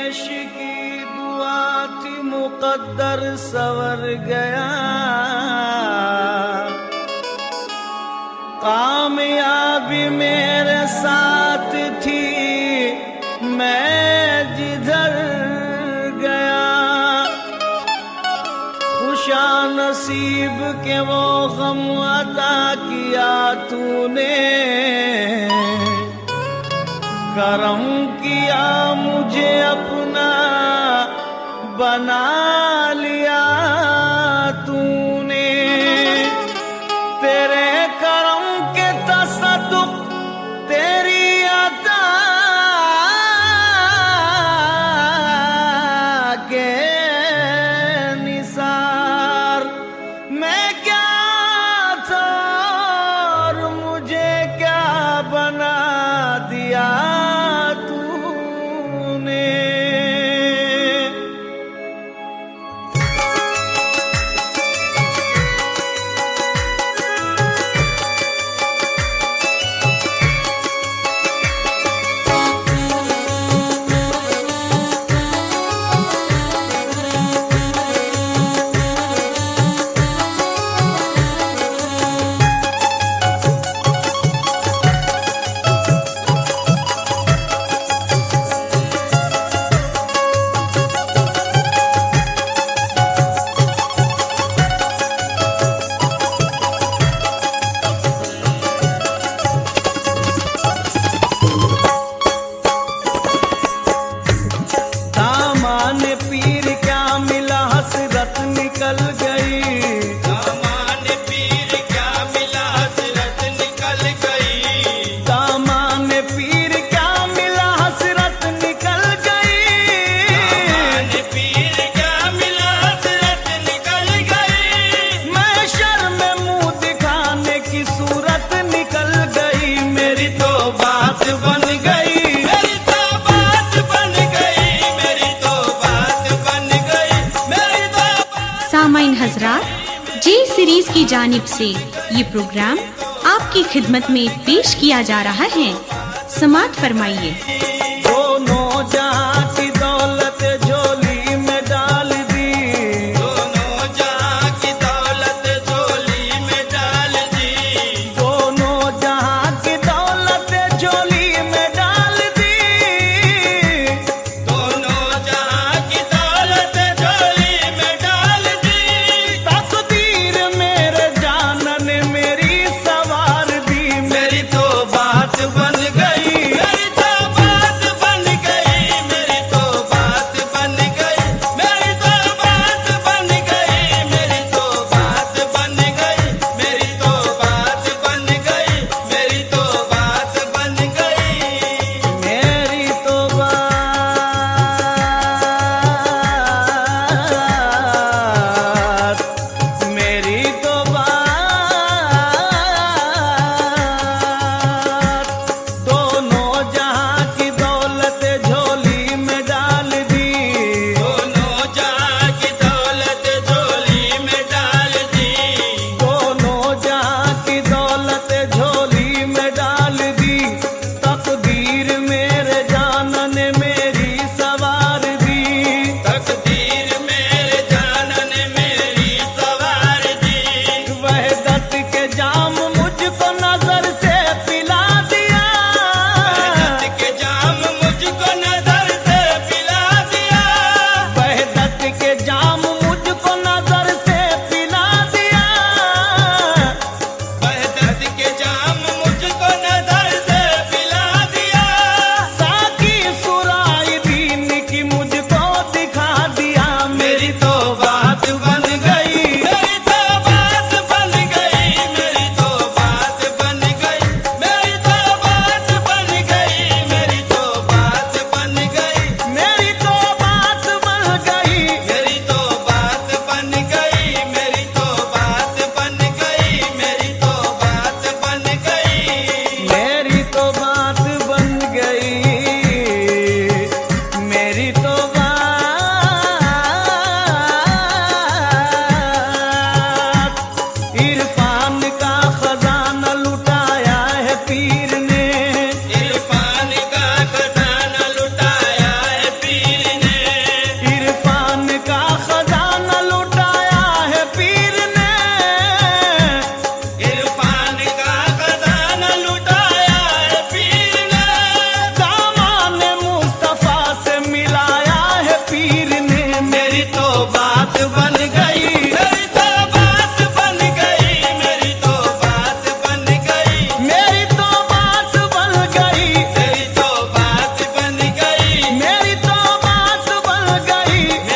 दरवेश की दुआ थी मुकद्दर सवर गया, कामयाबी मेरे साथ थी मैं जिधर गया, खुशा नसीब के वो गम अता किया तूने, करम किया मुझे अपना बना लिया तूने, तेरे करम के तसद्दुक तेरी अता के निसार मैं क्या था और मुझे क्या बना दिया निकल गई, दामान पीर क्या मिला हसरत निकल गई, दामान पीर क्या मिला हसरत निकल गई, दामान पीर क्या मिला हसरत निकल गई, मैं शर्म में मुंह दिखाने की सूरत निकल गई, मेरी तो बात बन गई, मेरी तो बात बन गई, मेरी तो बात बन गई, मेरी तो सामाइन हजरात, जे सीरीज की जानिब से ये प्रोग्राम आपकी खिदमत में पेश किया जा रहा है। समाअत फरमाइए।